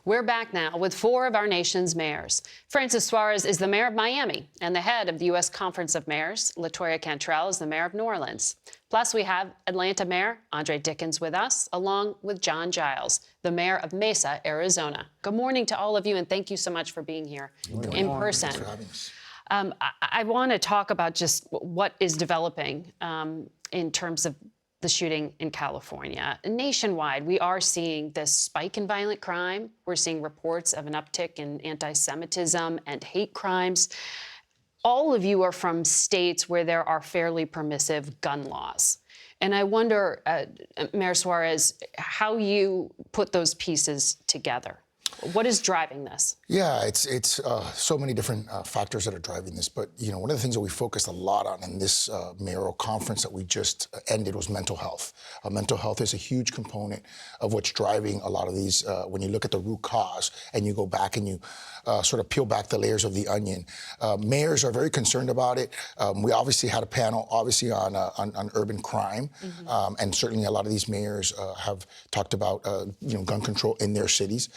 We're back now with 4 of our nation's mayors. Francis Suarez is the mayor of Miami and the head of the U.S. Conference of Mayors. LaToya Cantrell is the mayor of New Orleans. Plus, we have Atlanta Mayor Andre Dickens with us, along with John Giles, the mayor of Mesa, Arizona. Good morning to all of you, and thank you so much for being here in person. Thanks for having us. I want to talk about just what is developing in terms of the shooting in California. Nationwide, we are seeing this spike in violent crime. We're seeing reports of an uptick in anti-Semitism and hate crimes. All of you are from states where there are fairly permissive gun laws. And I wonder, Mayor Suarez, how you put those pieces together. What is driving this? Yeah, it's so many different factors that are driving this. But, you know, one of the things that we focused a lot on in this mayoral conference that we just ended was mental health. Mental health is a huge component of what's driving a lot of these. When you look at the root cause and you go back and you sort of peel back the layers of the onion, mayors are very concerned about it. We obviously had a panel, obviously, on urban crime. And certainly a lot of these mayors have talked about, gun control in their cities.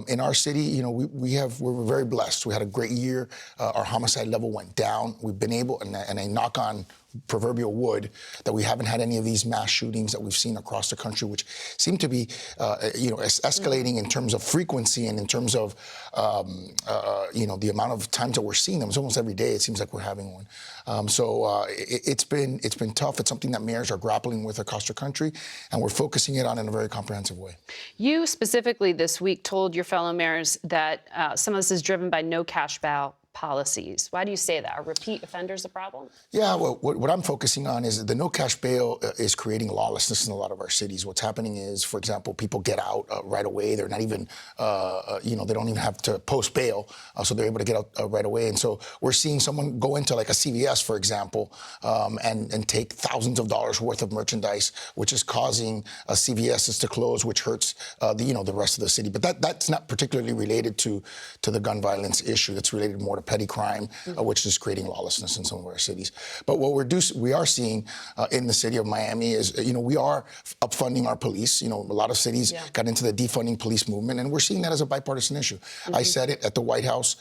In our city, you know, we're very blessed. We had a great year. Our homicide level went down. We've been able, and I knock on proverbial wood, that we haven't had any of these mass shootings that we've seen across the country, which seem to be, escalating in terms of frequency and in terms of, the amount of times that we're seeing them. It's almost every day. It seems like we're having one. It's been tough. It's something that mayors are grappling with across the country, and we're focusing it on in a very comprehensive way. You specifically this week told your fellow mayors that some of this is driven by no cash bail policies. Why do you say that? Are repeat offenders a problem? Yeah, well, what I'm focusing on is the no cash bail is creating lawlessness in a lot of our cities. What's happening is, for example, people get out right away. They're not even, they don't even have to post bail, so they're able to get out right away. And so we're seeing someone go into like a CVS, for example, and take thousands of dollars worth of merchandise, which is causing CVSs to close, which hurts the rest of the city. But that's not particularly related to the gun violence issue. It's related more to petty crime, which is creating lawlessness in some of our cities. But what we are seeing in the city of Miami is, we are upfunding our police. A lot of cities got into the defunding police movement, and we're seeing that as a bipartisan issue. I said it at the White House,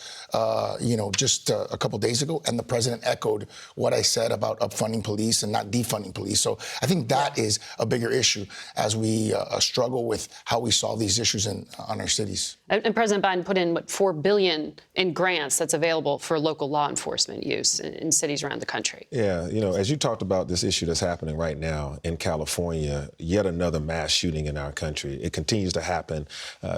just a couple days ago, and the president echoed what I said about upfunding police and not defunding police. So I think that is a bigger issue as we struggle with how we solve these issues on our cities. And President Biden put in, $4 billion in grants that's available for local law enforcement use in cities around the country. Yeah, as you talked about this issue that's happening right now in California, yet another mass shooting in our country. It continues to happen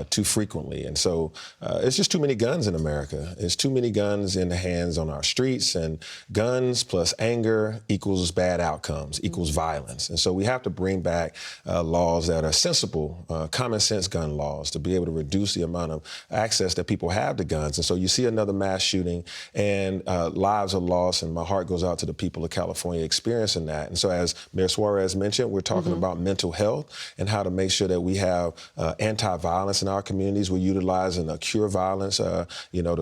too frequently. And so it's just too many guns in America. It's too many guns in the hands on our streets, and guns plus anger equals bad outcomes, equals violence. And so we have to bring back laws that are sensible, common sense gun laws to be able to reduce the amount of access that people have to guns. And so you see another mass shooting, and lives are lost, and my heart goes out to the people of California experiencing that. And so, as Mayor Suarez mentioned, we're talking about mental health and how to make sure that we have anti-violence in our communities. We're utilizing cure violence, to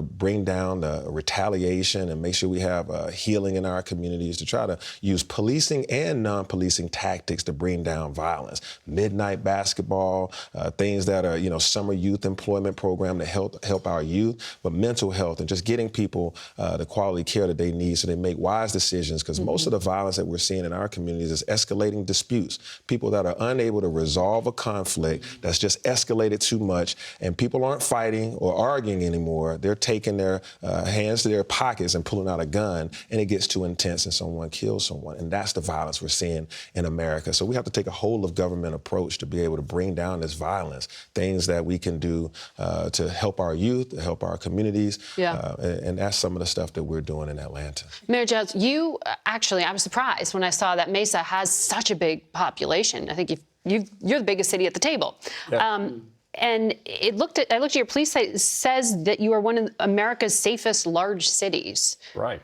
bring down the retaliation and make sure we have healing in our communities, to try to use policing and non-policing tactics to bring down violence. Midnight basketball, things that are, summer youth employment program to help our youth, but mental health and just getting people the quality care that they need so they make wise decisions, because most of the violence that we're seeing in our communities is escalating disputes. People that are unable to resolve a conflict that's just escalated too much, and people aren't fighting or arguing anymore. They're taking their hands to their pockets and pulling out a gun, and it gets too intense and someone kills someone. And that's the violence we're seeing in America. So we have to take a whole of government approach to be able to bring down this violence, things that we can do to help our youth, to help our communities. And that's some of the stuff that we're doing in Atlanta. Mayor Giles, I was surprised when I saw that Mesa has such a big population. I think you're the biggest city at the table. Yeah. And I looked at your police site. It says that you are one of America's safest large cities. Right.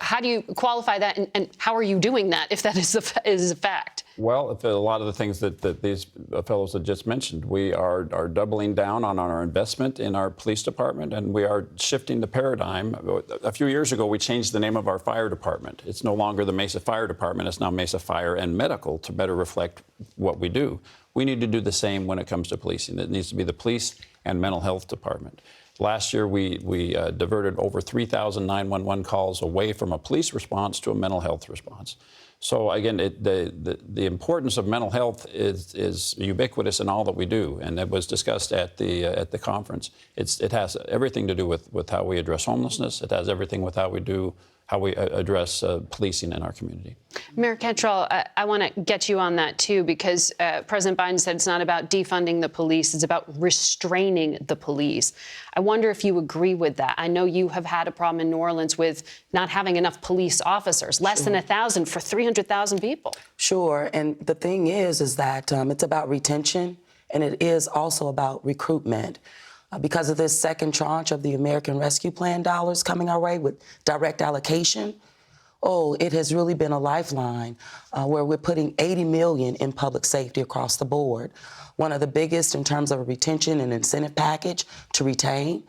How do you qualify that, and how are you doing that if that is a fact? Well, a lot of the things that these fellows had just mentioned, we are doubling down on our investment in our police department, and we are shifting the paradigm. A few years ago, we changed the name of our fire department. It's no longer the Mesa Fire Department. It's now Mesa Fire and Medical, to better reflect what we do. We need to do the same when it comes to policing. It needs to be the police and mental health department. Last year, we diverted over 3,000 911 calls away from a police response to a mental health response. So again, the importance of mental health is ubiquitous in all that we do, and it was discussed at the conference. It has everything to do with how we address homelessness. It has everything with how we address policing in our community. Mayor Cantrell, I want to get you on that too, because President Biden said it's not about defunding the police, it's about restraining the police. I wonder if you agree with that. I know you have had a problem in New Orleans with not having enough police officers, less than 1,000 for 300,000 people. Sure, and the thing is that it's about retention, and it is also about recruitment. Because of this second tranche of the American Rescue Plan dollars coming our way with direct allocation, it has really been a lifeline where we're putting $80 million in public safety across the board. One of the biggest in terms of a retention and incentive package to retain.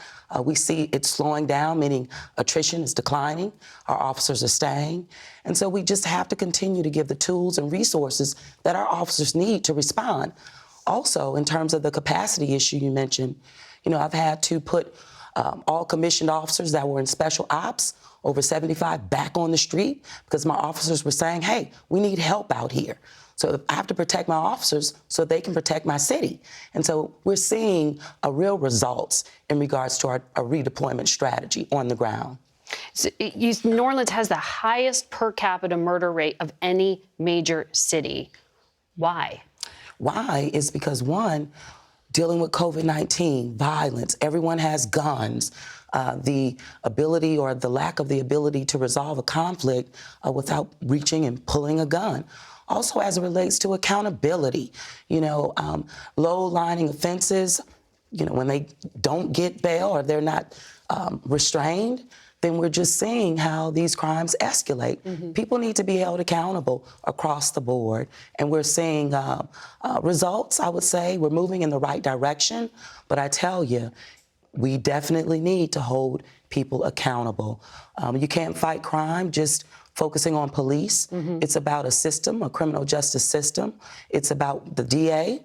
We see it slowing down, meaning attrition is declining, our officers are staying. And so we just have to continue to give the tools and resources that our officers need to respond. Also, in terms of the capacity issue you mentioned, I've had to put all commissioned officers that were in special ops, over 75, back on the street because my officers were saying, hey, we need help out here. So I have to protect my officers so they can protect my city. And so we're seeing real results in regards to our redeployment strategy on the ground. So New Orleans has the highest per capita murder rate of any major city. Why? Why is because, one, dealing with COVID-19, violence, everyone has guns. The ability or the lack of the ability to resolve a conflict without reaching and pulling a gun. Also, as it relates to accountability, low-lining offenses, when they don't get bail or they're not restrained, then we're just seeing how these crimes escalate. Mm-hmm. People need to be held accountable across the board. And we're seeing results, I would say. We're moving in the right direction. But I tell you, we definitely need to hold people accountable. You can't fight crime just focusing on police. Mm-hmm. It's about a system, a criminal justice system. It's about the DA,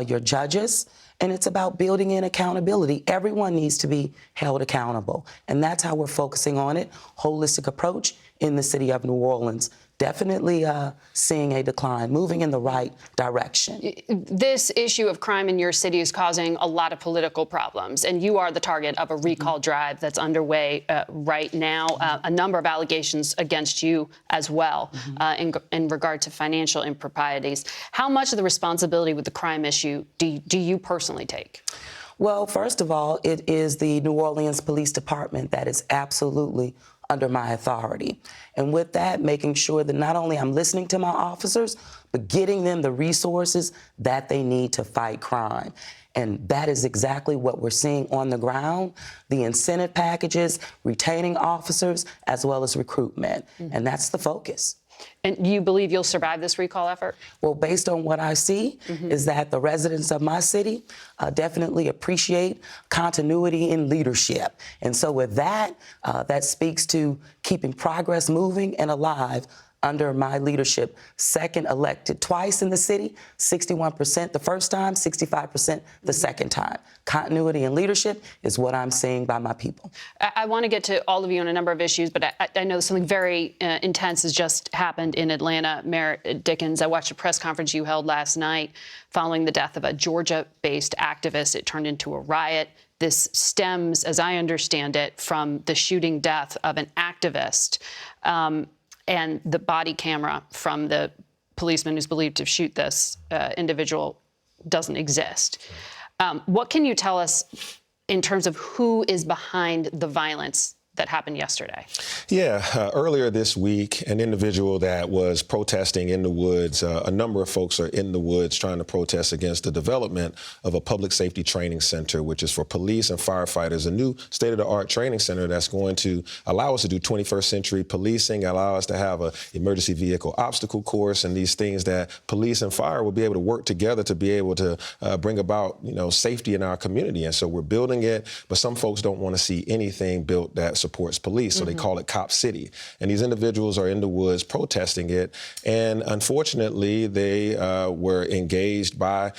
your judges. And it's about building in accountability. Everyone needs to be held accountable. And that's how we're focusing on it. Holistic approach in the city of New Orleans. Definitely seeing a decline, moving in the right direction. This issue of crime in your city is causing a lot of political problems, and you are the target of a recall drive that's underway right now. A number of allegations against you as well in regard to financial improprieties. How much of the responsibility with the crime issue do you personally take? Well, first of all, it is the New Orleans Police Department that is absolutely under my authority. And with that, making sure that not only I'm listening to my officers, but getting them the resources that they need to fight crime. And that is exactly what we're seeing on the ground, the incentive packages, retaining officers, as well as recruitment. Mm-hmm. And that's the focus. And you believe you'll survive this recall effort? Well, based on what I see, is that the residents of my city definitely appreciate continuity in leadership. And so with that, that speaks to keeping progress moving and alive under my leadership. Second elected twice in the city, 61% the first time, 65% the second time. Continuity and leadership is what I'm seeing by my people. I want to get to all of you on a number of issues, but I know something very intense has just happened in Atlanta. Mayor Dickens, I watched a press conference you held last night following the death of a Georgia-based activist. It turned into a riot. This stems, as I understand it, from the shooting death of an activist. And the body camera from the policeman who's believed to shoot this individual doesn't exist. What can you tell us in terms of who is behind the violence that happened yesterday? Yeah, earlier this week, an individual that was protesting in the woods, a number of folks are in the woods trying to protest against the development of a public safety training center, which is for police and firefighters, a new state-of-the-art training center that's going to allow us to do 21st century policing, allow us to have an emergency vehicle obstacle course, and these things that police and fire will be able to work together to be able to bring about, safety in our community. And so we're building it, but some folks don't want to see anything built that supports police, so they call it Cop City. And these individuals are in the woods protesting it, and unfortunately, they were engaged by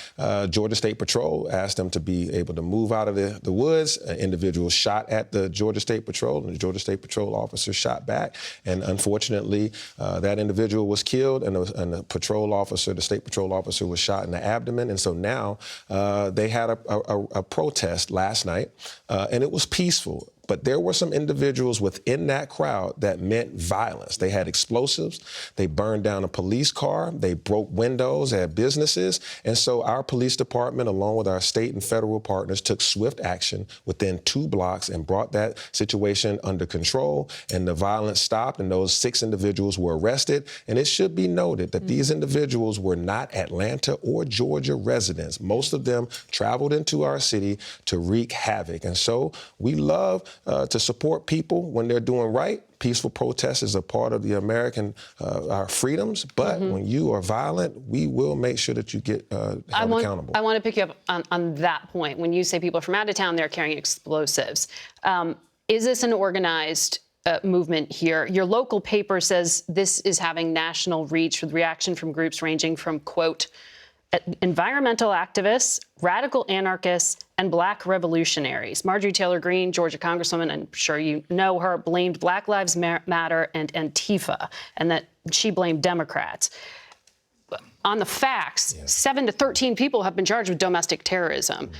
Georgia State Patrol, asked them to be able to move out of the woods. An individual shot at the Georgia State Patrol, and the Georgia State Patrol officer shot back, and unfortunately, that individual was killed, and the patrol officer, the state patrol officer, was shot in the abdomen. And so now they had a protest last night, and it was peaceful. But there were some individuals within that crowd that meant violence. They had explosives. They burned down a police car. They broke windows at businesses. And so our police department, along with our state and federal partners, took swift action within 2 blocks and brought that situation under control. And the violence stopped, and those 6 individuals were arrested. And it should be noted that these individuals were not Atlanta or Georgia residents. Most of them traveled into our city to wreak havoc. And so we love to support people when they're doing right. Peaceful protest is a part of the American, our freedoms. But when you are violent, we will make sure that you get held accountable. I want to pick you up on that point. When you say people from out of town, they're carrying explosives. Is this an organized movement here? Your local paper says this is having national reach with reaction from groups ranging from, quote, environmental activists, radical anarchists, and Black revolutionaries. Marjorie Taylor Greene, Georgia Congresswoman, I'm sure you know her, blamed Black Lives Matter and Antifa, and that she blamed Democrats. On the facts, 7 to 13 people have been charged with domestic terrorism.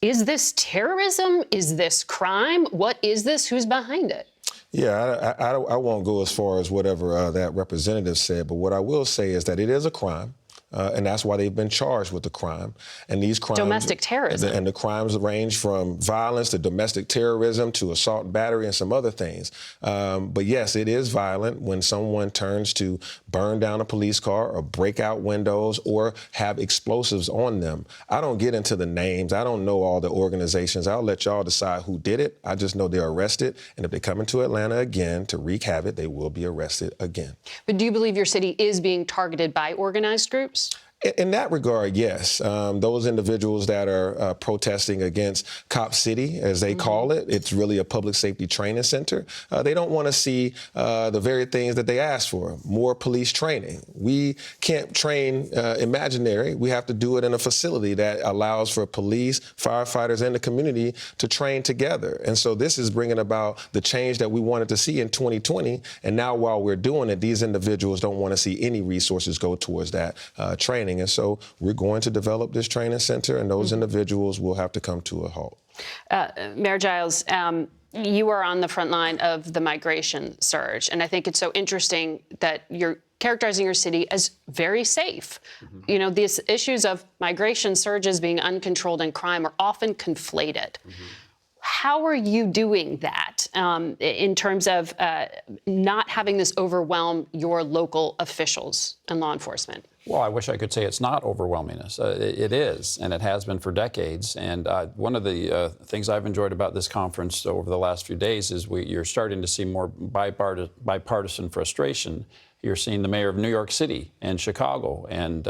Is this terrorism? Is this crime? What is this? Who's behind it? Yeah, I won't go as far as whatever that representative said, but what I will say is that it is a crime. And that's why they've been charged with the crime. And these crimes... Domestic terrorism. And the crimes range from violence to domestic terrorism to assault and battery and some other things. But yes, it is violent when someone turns to burn down a police car or break out windows or have explosives on them. I don't get into the names. I don't know all the organizations. I'll let y'all decide who did it. I just know they're arrested. And if they come into Atlanta again to wreak havoc, they will be arrested again. But do you believe your city is being targeted by organized groups? In that regard, yes. Those individuals that are protesting against Cop City, as they call it, it's really a public safety training center. They don't want to see the very things that they asked for, more police training. We can't train imaginary. We have to do it in a facility that allows for police, firefighters, and the community to train together. And so this is bringing about the change that we wanted to see in 2020. And now while we're doing it, these individuals don't want to see any resources go towards that training. And so we're going to develop this training center, and those individuals will have to come to a halt. Mayor Giles, you are on the front line of the migration surge, and I think it's so interesting that you're characterizing your city as very safe. You know, these issues of migration surges being uncontrolled and crime are often conflated. How are you doing that in terms of not having this overwhelm your local officials and law enforcement? Well, I wish I could say it's not overwhelming us. It is, and it has been for decades. And one of the things I've enjoyed about this conference over the last few days is you're starting to see more bipartisan frustration. You're seeing the mayor of New York City and Chicago and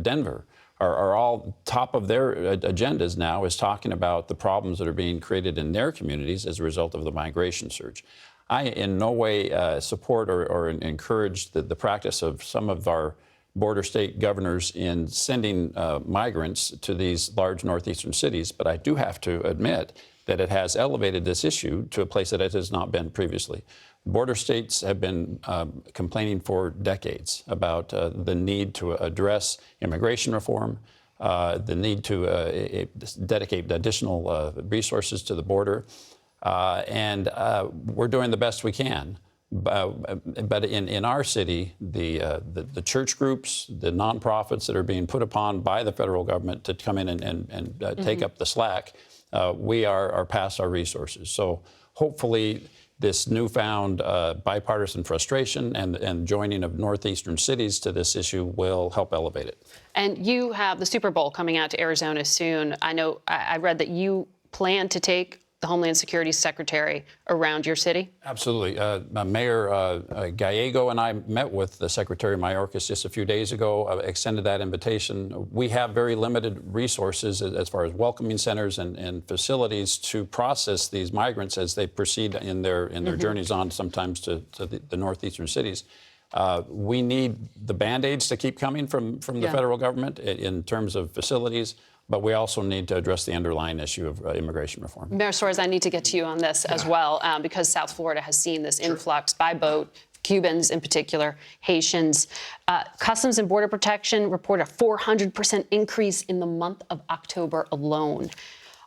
Denver are all top of their agendas now is talking about the problems that are being created in their communities as a result of the migration surge. I in no way support or encourage the practice of some of our border state governors in sending migrants to these large northeastern cities, but I do have to admit that it has elevated this issue to a place that it has not been previously. Border states have been complaining for decades about the need to address immigration reform, the need to dedicate additional resources to the border. And we're doing the best we can. But in our city, the church groups, the nonprofits that are being put upon by the federal government to come in and take up the slack, we are past our resources. So hopefully this newfound bipartisan frustration and joining of northeastern cities to this issue will help elevate it. And you have the Super Bowl coming out to Arizona soon. I know I read that you plan to take the Homeland Security Secretary around your city? Absolutely. Mayor Gallego and I met with the Secretary Mayorkas just a few days ago, extended that invitation. We have very limited resources as far as welcoming centers and facilities to process these migrants as they proceed in their journeys on sometimes to the northeastern cities. We need the Band-Aids to keep coming from the federal government in terms of facilities, but we also need to address the underlying issue of immigration reform. Mayor Suarez, I need to get to you on this as well, because South Florida has seen this influx by boat, Cubans in particular, Haitians. Customs and Border Protection report a 400% increase in the month of October alone.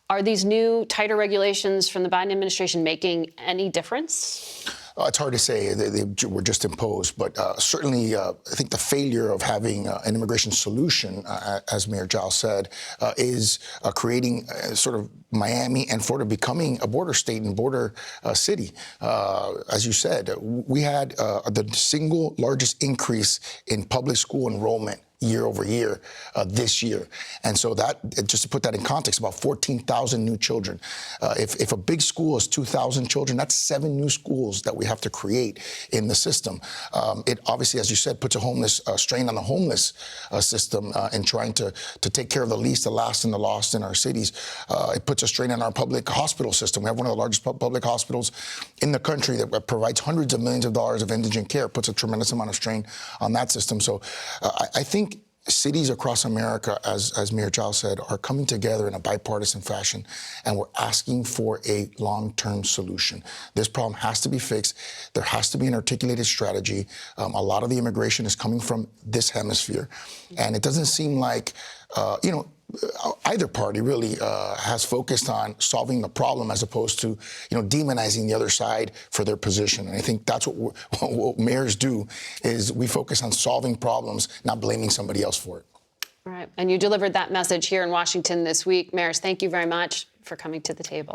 Are these new, tighter regulations from the Biden administration making any difference? It's hard to say. They were just imposed, but certainly I think the failure of having an immigration solution, as Mayor Giles said, is creating sort of Miami and Florida becoming a border state and border city. As you said, we had the single largest increase in public school enrollment year over year this year. And so that, just to put that in context, about 14,000 new children. If a big school is 2,000 children, that's 7 new schools that we have to create in the system. It obviously, as you said, puts a strain on the homeless system in trying to take care of the least, the last, and the lost in our cities. It puts a strain on our public hospital system. We have one of the largest public hospitals in the country that provides hundreds of millions of dollars of indigent care, puts a tremendous amount of strain on that system. So I think cities across America, as Mayor Giles said, are coming together in a bipartisan fashion, and we're asking for a long-term solution. This problem has to be fixed. There has to be an articulated strategy. A lot of the immigration is coming from this hemisphere, and it doesn't seem like, either party really has focused on solving the problem as opposed to, demonizing the other side for their position. And I think that's what mayors do, is we focus on solving problems, not blaming somebody else for it. All right. And you delivered that message here in Washington this week. Mayors, thank you very much for coming to the table.